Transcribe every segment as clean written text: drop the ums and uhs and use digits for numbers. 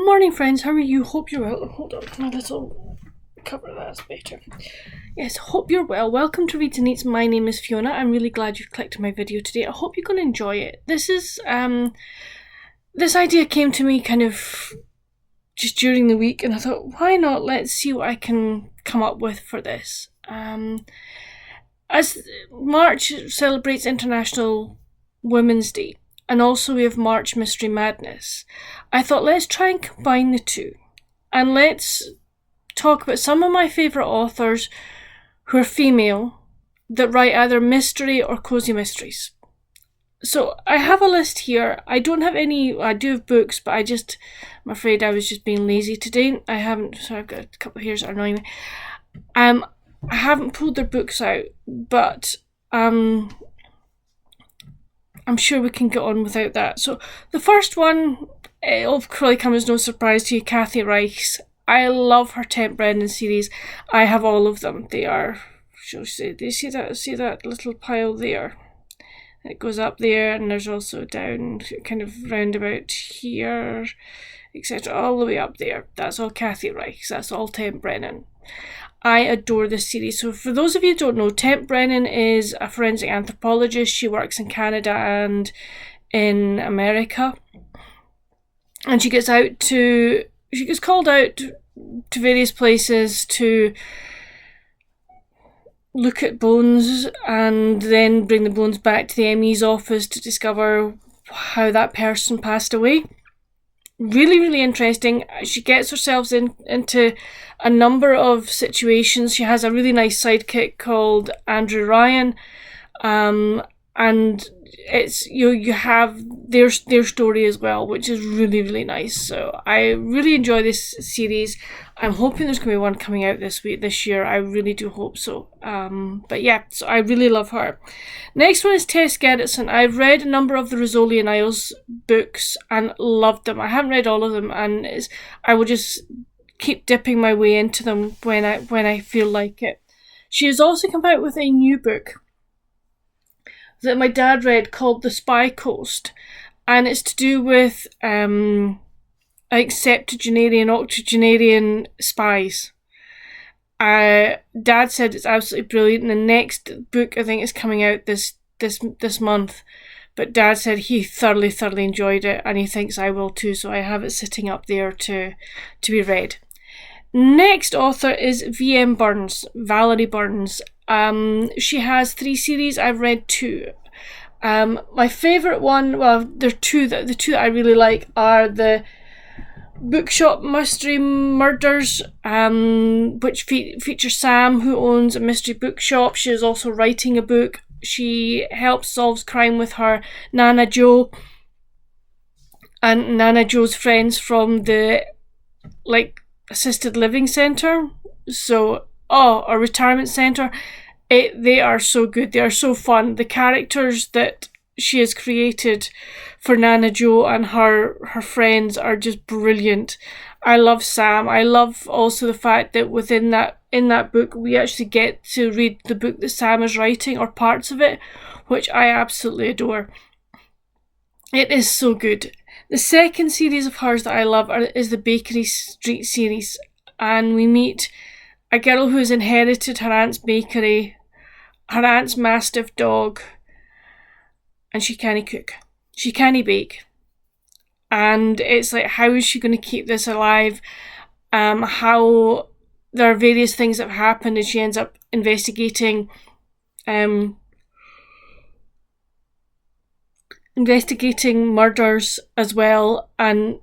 morning, friends. How are you? Hope you're well. Hold on, my little cover that's better. Yes, hope you're well. Welcome to Whodunit. My name is Fiona. I'm really glad you've clicked on my video today. I hope you're going to enjoy it. This idea came to me kind of just during the week, and I thought, why not? Let's see what I can come up with for this. As March celebrates International Women's Day, and also we have March Mystery Madness, I thought let's try and combine the two. And let's talk about some of my favourite authors who are female that write either mystery or cozy mysteries. So I have a list here. I don't have any, I do have books, but I'm afraid I was just being lazy today. So I've got a couple of hairs that are annoying me. I haven't pulled their books out, but I'm sure we can get on without that. So the first one, it'll probably come as no surprise to you, Kathy Reichs. I love her Temp Brennan series. I have all of them. They are, shall we say, do you see that little pile there? It goes up there, and there's also down kind of roundabout here, etc. All the way up there. That's all Kathy Reichs. That's all Temp Brennan. I adore this series. So for those of you who don't know, Temp Brennan is a forensic anthropologist. She works in Canada and in America. And she gets called out to various places to look at bones and then bring the bones back to the ME's office to discover how that person passed away. Really, really interesting. She gets herself into a number of situations. She has a really nice sidekick called Andrew Ryan, and it's you have their story as well, which is really, really nice. So I really enjoy this series. I'm hoping there's going to be one coming out this year. I really do hope so. But yeah, so I really love her. Next one is Tess Gerritsen. I've read a number of the Rizzoli and Isles books and loved them. I haven't read all of them, and I will just keep dipping my way into them when I feel like it. She has also come out with a new book that my dad read called The Spy Coast, and it's to do with septuagenarian, octogenarian spies. Dad said it's absolutely brilliant. And the next book I think is coming out this month, but Dad said he thoroughly enjoyed it, and he thinks I will too. So I have it sitting up there to be read. Next author is V.M. Burns, Valerie Burns. She has 3 series. I've read 2. My favourite one, well, there are two. The two that I really like are the Bookshop Mystery Murders, which feature Sam, who owns a mystery bookshop. She is also writing a book. She helps solve crime with her Nana Jo and Nana Jo's friends from the assisted living centre. So, a retirement centre. They are so good. They are so fun. The characters that she has created for Nana Jo and her friends are just brilliant. I love Sam. I love also the fact that in that book we actually get to read the book that Sam is writing, or parts of it, which I absolutely adore. It is so good. The second series of hers that I love is the Bakery Street series, and we meet a girl who's inherited her aunt's bakery, her aunt's mastiff dog, and she can't cook. She can't bake. And it's like, how is she going to keep this alive? How there are various things that have happened, and she ends up investigating murders as well, and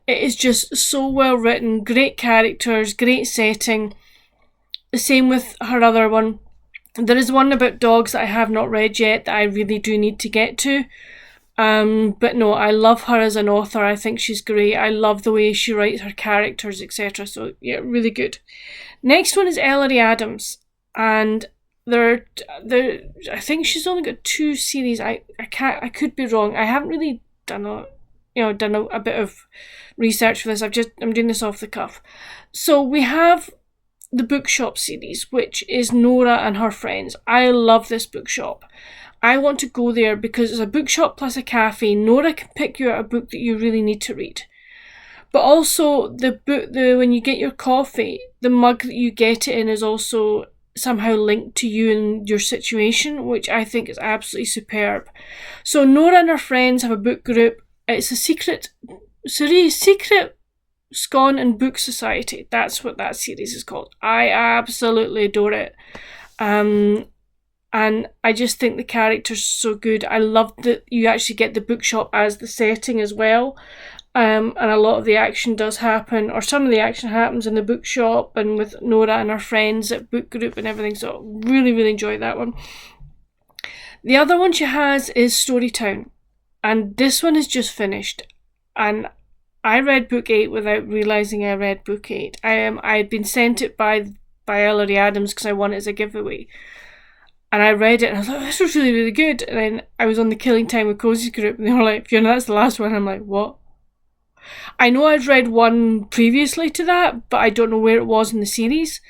it is just so well written, great characters, great setting. The same with her other one. There is one about dogs that I have not read yet that I really do need to get to. But no, I love her as an author. I think she's great. I love the way she writes her characters, etc. So yeah, really good. Next one is Ellery Adams, and I think she's only got 2 series. I could be wrong. I haven't really done a bit of research for this. I'm doing this off the cuff. So we have the Bookshop series, which is Nora and her friends. I love this bookshop. I want to go there because it's a bookshop plus a cafe. Nora can pick you out a book that you really need to read. But also the book, when you get your coffee, the mug that you get it in is also somehow linked to you and your situation, which I think is absolutely superb. So Nora and her friends have a book group. It's a secret Scone and Book Society. That's what that series is called. I absolutely adore it. And I just think the characters are so good. I love that you actually get the bookshop as the setting as well. And a lot of the action does happen, or some of the action happens in the bookshop and with Nora and her friends at book group and everything. So really, really enjoy that one. The other one she has is Storytown. And this one is just finished. And I read book 8 without realising I read book 8. I had been sent it by Ellery Adams because I won it as a giveaway. And I read it and I was like, oh, this was really, really good. And then I was on the Killing Time with Cozy's group and they were like, Fiona, that's the last one. I'm like, what? I know I'd read one previously to that, but I don't know where it was in the series.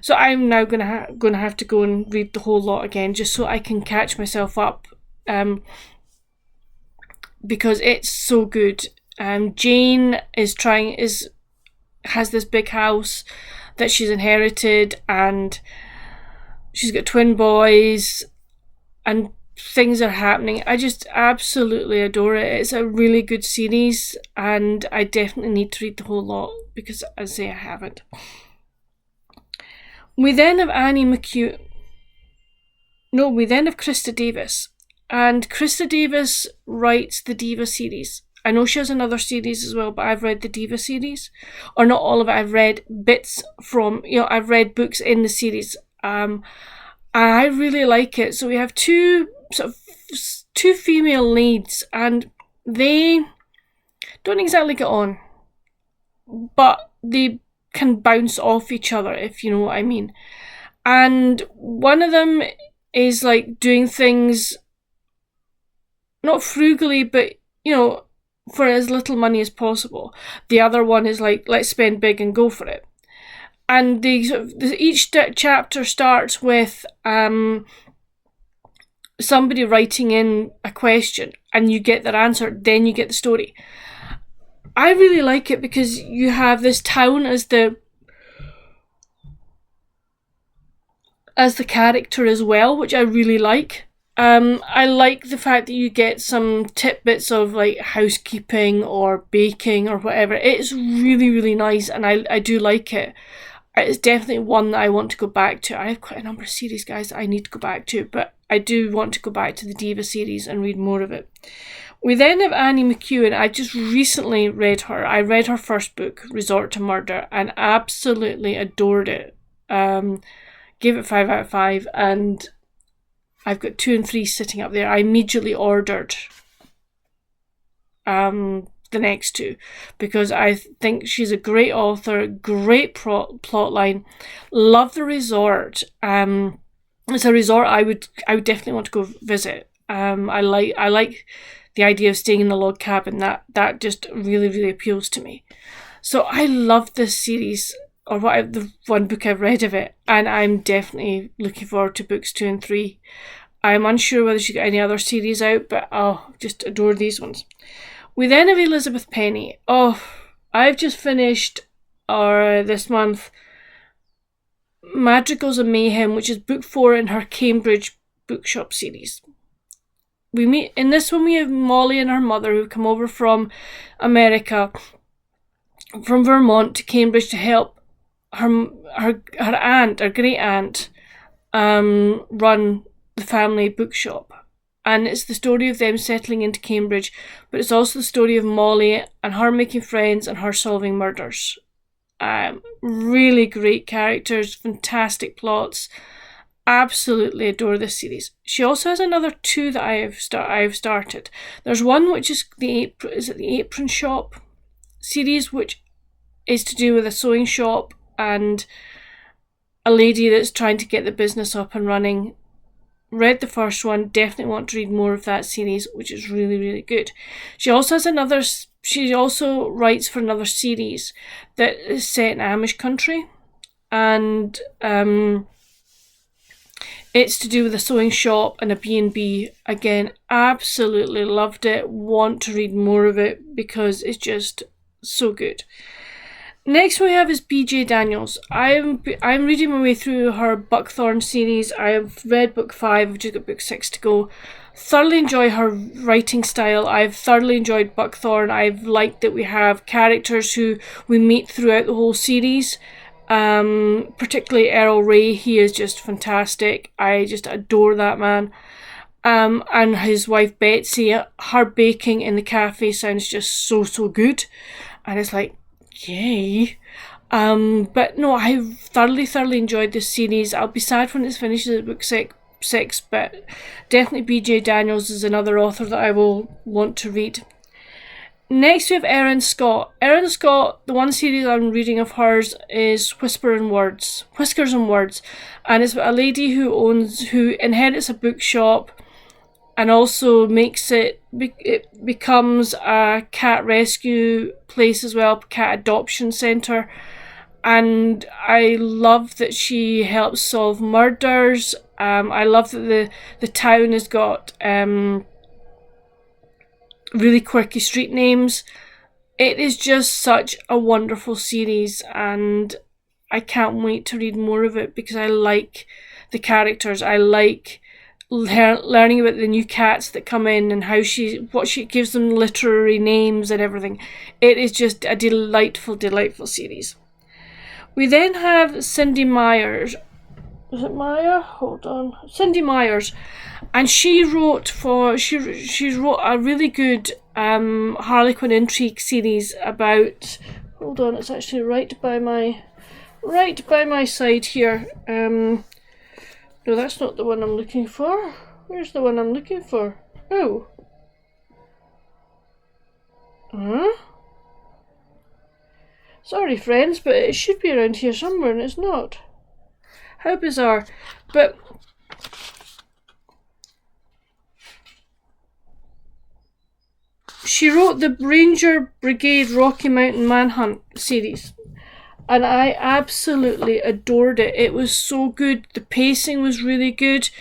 So I'm now going to have to go and read the whole lot again just so I can catch myself up. Because it's so good. Jane has this big house that she's inherited, and she's got twin boys, and things are happening. I just absolutely adore it. It's a really good series, and I definitely need to read the whole lot because, as I say, I haven't. We then have Krista Davis. And Krista Davis writes the Diva series. I know she has another series as well, but I've read the Diva series. Or not all of it, I've read bits from, I've read books in the series. And I really like it. So we have two female leads, and they don't exactly get on. But they can bounce off each other, if you know what I mean. And one of them is like doing things not frugally, but, for as little money as possible. The other one is like, let's spend big and go for it. And each chapter starts with somebody writing in a question, and you get their answer, then you get the story. I really like it because you have this town as the character as well, which I really like. I like the fact that you get some tidbits of like housekeeping or baking or whatever. It's really, really nice, and I do like it. It's definitely one that I want to go back to. I have quite a number of series, guys, that I need to go back to, but I do want to go back to the Diva series and read more of it. We then have Annie McEwen. I just recently read her. I read her first book, Resort to Murder, and absolutely adored it. Gave it 5 out of 5, and I've got 2 and 3 sitting up there. I immediately ordered the next 2 because I think she's a great author, great plot line. Love the resort. It's a resort I would definitely want to go visit. I like the idea of staying in the log cabin. That just really, really appeals to me. So I love this series, or the one book I've read of it, and I'm definitely looking forward to books 2 and 3. I'm unsure whether she's got any other series out, but I'll just adore these ones. We then have Elizabeth Penny. Oh, I've just finished this month Madrigals of Mayhem, which is book 4 in her Cambridge bookshop series. In this one we have Molly and her mother who come over from America, from Vermont to Cambridge to help her great aunt run the family bookshop. And it's the story of them settling into Cambridge, but it's also the story of Molly and her making friends and her solving murders. Really great characters, fantastic plots. Absolutely adore this series. She also has another 2 that I have started. There's one which is the Apron Shop series, which is to do with a sewing shop and a lady that's trying to get the business up and running. Read the first one, definitely want to read more of that series, which is really, really good. She also writes for another series that is set in Amish country, and it's to do with a sewing shop and a B&B. Again, absolutely loved it, want to read more of it because it's just So good. Next we have is B.J. Daniels. I'm reading my way through her Buckthorn series. I have read book 5, I've just got book 6 to go. Thoroughly enjoy her writing style. I've thoroughly enjoyed Buckthorn. I've liked that we have characters who we meet throughout the whole series. Particularly Earl Ray, he is just fantastic. I just adore that man. And his wife Betsy, her baking in the cafe sounds just so good. And it's like, yay. But no, I've thoroughly enjoyed this series. I'll be sad when it's finished at book 6, but definitely B.J. Daniels is another author that I will want to read. Next we have Erin Scott. Erin Scott, the one series I'm reading of hers is Whiskers and Words. And it's about a lady who inherits a bookshop and also it becomes a cat rescue place as well, cat adoption centre. And I love that she helps solve murders. I love that the town has got really quirky street names. It is just such a wonderful series, and I can't wait to read more of it because I like the characters. I like learning about the new cats that come in and how she gives them literary names and everything. It is just a delightful series. We then have Cindy Myers. Is it Meyer? Hold on. Cindy Myers. And she wrote she wrote a really good Harlequin intrigue series about, hold on, it's actually right by my side here. No, that's not the one I'm looking for. Where's the one I'm looking for? Oh. Huh? Sorry, friends, but it should be around here somewhere, and it's not. How bizarre. But she wrote the Ranger Brigade Rocky Mountain Manhunt series, and I absolutely adored it. It was so good. The pacing was really good.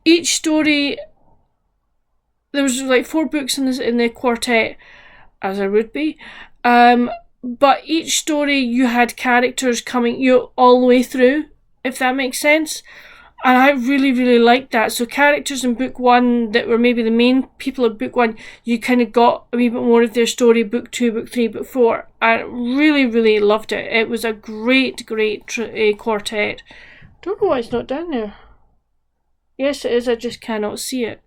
Each story, there was like 4 books in the quartet, as there would be. But each story you had characters coming you all the way through, if that makes sense. And I really liked that. So characters in book 1 that were maybe the main people of book 1, you kind of got a wee bit more of their story, book 2, book 3, book 4. I really loved it. It was a great quartet. Don't know why it's not down there. Yes, it is, I just cannot see it.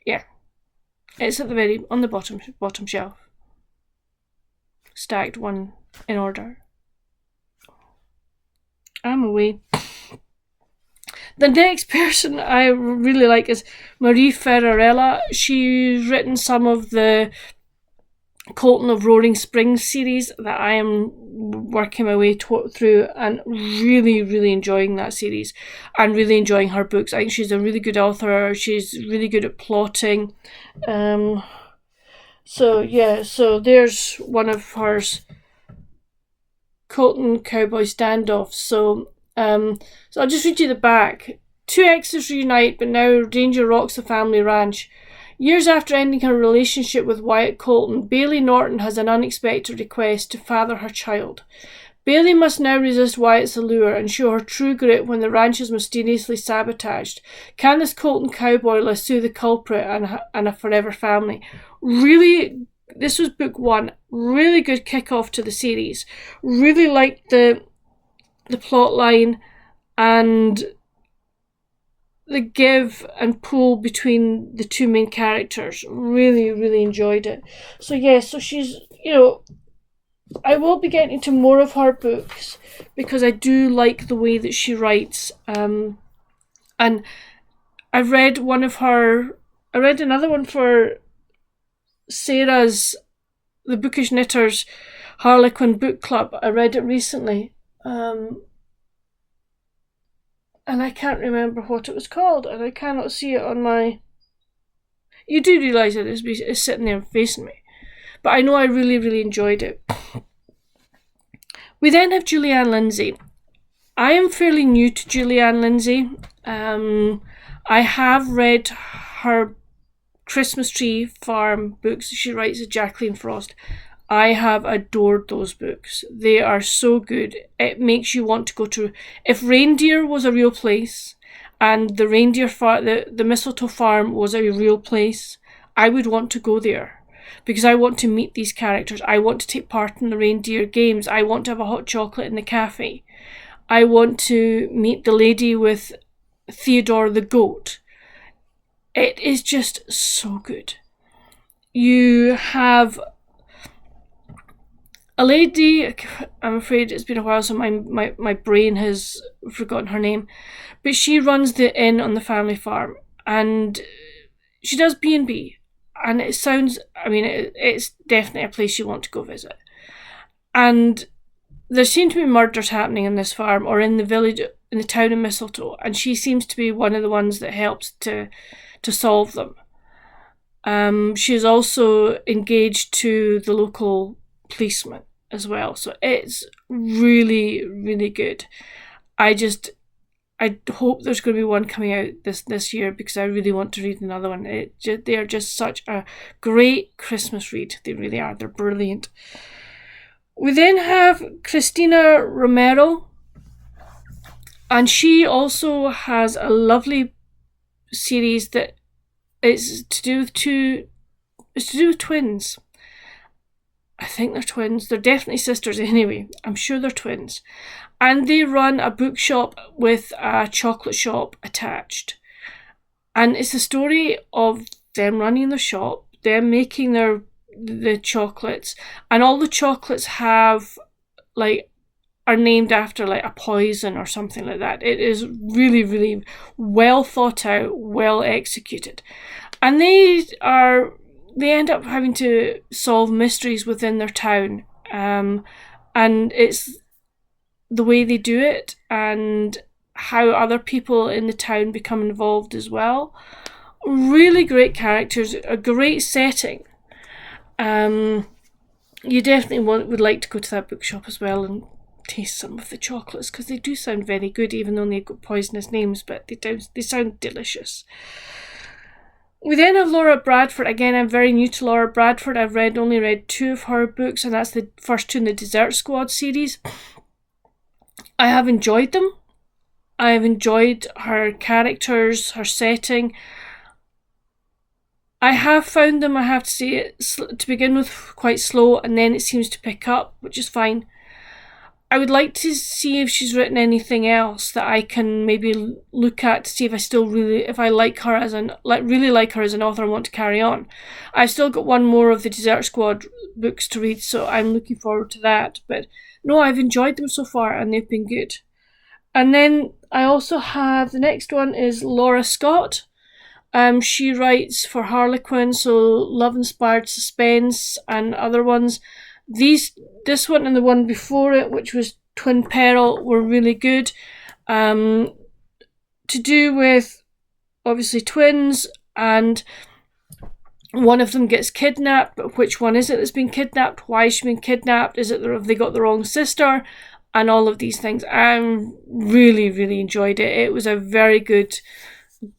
Yeah. It's at the on the bottom shelf. Stacked one in order. I'm away. The next person I really like is Marie Ferrarella. She's written some of the Colton of Roaring Springs series that I am working my way through, and really enjoying that series and really enjoying her books. I think she's a really good author. She's really good at plotting. So there's one of hers, Colton Cowboy Standoff. So I'll just read you the back. 2 exes reunite, but now danger rocks the family ranch. Years after ending her relationship with Wyatt Colton, Bailey Norton has an unexpected request to father her child. Bailey must now resist Wyatt's allure and show her true grit when the ranch is mysteriously sabotaged. Can this Colton cowboy lasso the culprit and a forever family? Really, this was book 1. Really good kick-off to the series. Really liked the plot line and the give and pull between the 2 main characters. Really enjoyed it. So she's, I will be getting into more of her books because I do like the way that she writes. And I've read another one for Sarah's, the Bookish Knitters Harlequin Book Club. I read it recently. And I can't remember what it was called, and I cannot see it on my... You do realise that it's sitting there facing me. But I know I really enjoyed it. We then have Julianne Lindsay. I am fairly new to Julianne Lindsay. I have read her Christmas Tree Farm books she writes with Jacqueline Frost. I have adored those books. They are so good. It makes you want to go to... If reindeer was a real place and the reindeer the mistletoe farm was a real place, I would want to go there because I want to meet these characters. I want to take part in the reindeer games. I want to have a hot chocolate in the cafe. I want to meet the lady with Theodore the goat. It is just so good. You have a lady, I'm afraid it's been a while, so my brain has forgotten her name, but she runs the inn on the family farm, and she does B&B, and it sounds, it's definitely a place you want to go visit. And there seem to be murders happening in this farm, or in the village, in the town of Mistletoe, and she seems to be one of the ones that helps to solve them. She is also engaged to the local policeman as well, so it's really, really good. I hope there's going to be one coming out this year, because I really want to read another one. They are just such a great Christmas read. They really are. They're brilliant. We then have Christina Romero, and she also has a lovely series that is to do with twins. I think they're twins. They're definitely sisters anyway. I'm sure they're twins. And they run a bookshop with a chocolate shop attached. And it's the story of them running the shop, them making the chocolates, and all the chocolates have are named after a poison or something like that. It is really, really well thought out, well executed. And they end up having to solve mysteries within their town. And it's the way they do it and how other people in the town become involved as well. Really great characters, a great setting. You definitely would like to go to that bookshop as well and taste some of the chocolates, because they do sound very good, even though they've got poisonous names, but they sound delicious. We then have Laura Bradford. Again, I'm very new to Laura Bradford. I've only read 2 of her books, and that's the first 2 in the Dessert Squad series. I have enjoyed them. I have enjoyed her characters, her setting. I have found them, I have to say, to begin with quite slow, and then it seems to pick up, which is fine. I would like to see if she's written anything else that I can maybe look at to see if I like her as really like her as an author and want to carry on. I've still got 1 more of the Dessert Squad books to read, so I'm looking forward to that. But no, I've enjoyed them so far, and they've been good. And then I also have, the next one is Laura Scott. She writes for Harlequin, so love-inspired suspense and other ones. This one and the one before it, which was Twin Peril, were really good. To do with, obviously, twins, and one of them gets kidnapped, but which one is it that's been kidnapped? Why has she been kidnapped? Have they got the wrong sister? And all of these things. I really, really enjoyed it. It was a very good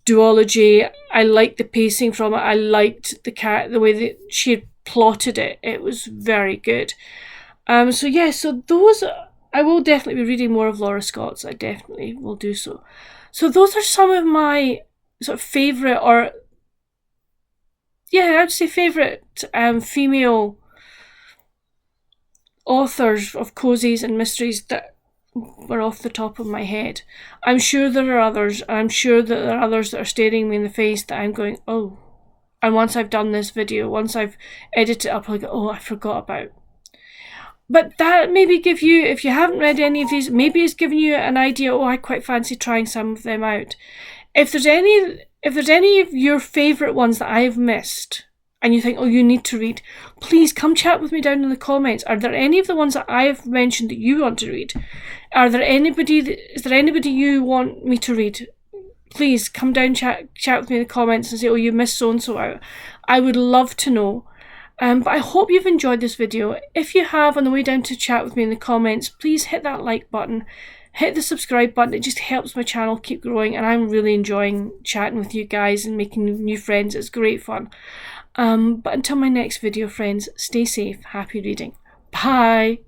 duology. I liked the pacing from it. I liked the way that she had plotted it. It was very good. So those, I will definitely be reading more of Laura Scott's. I definitely will do so. So those are some of my sort of favourite, I'd say favourite female authors of cozies and mysteries that were off the top of my head. I'm sure there are others. I'm sure that there are others that are staring me in the face that I'm going, oh. And once I've done this video, once I've edited it up, I'll go, oh, I forgot about. But that maybe give you, if you haven't read any of these, maybe it's given you an idea, oh, I quite fancy trying some of them out. If there's any of your favourite ones that I've missed, and you think, oh, you need to read, please come chat with me down in the comments. Are there any of the ones that I have mentioned that you want to read? Is there anybody you want me to read? Please come down, chat with me in the comments and say, oh, you missed so-and-so out. I would love to know. But I hope you've enjoyed this video. If you have, on the way down to chat with me in the comments, please hit that like button. hit the subscribe button. It just helps my channel keep growing, and I'm really enjoying chatting with you guys and making new friends. It's great fun. But until my next video, friends, stay safe, happy reading. Bye!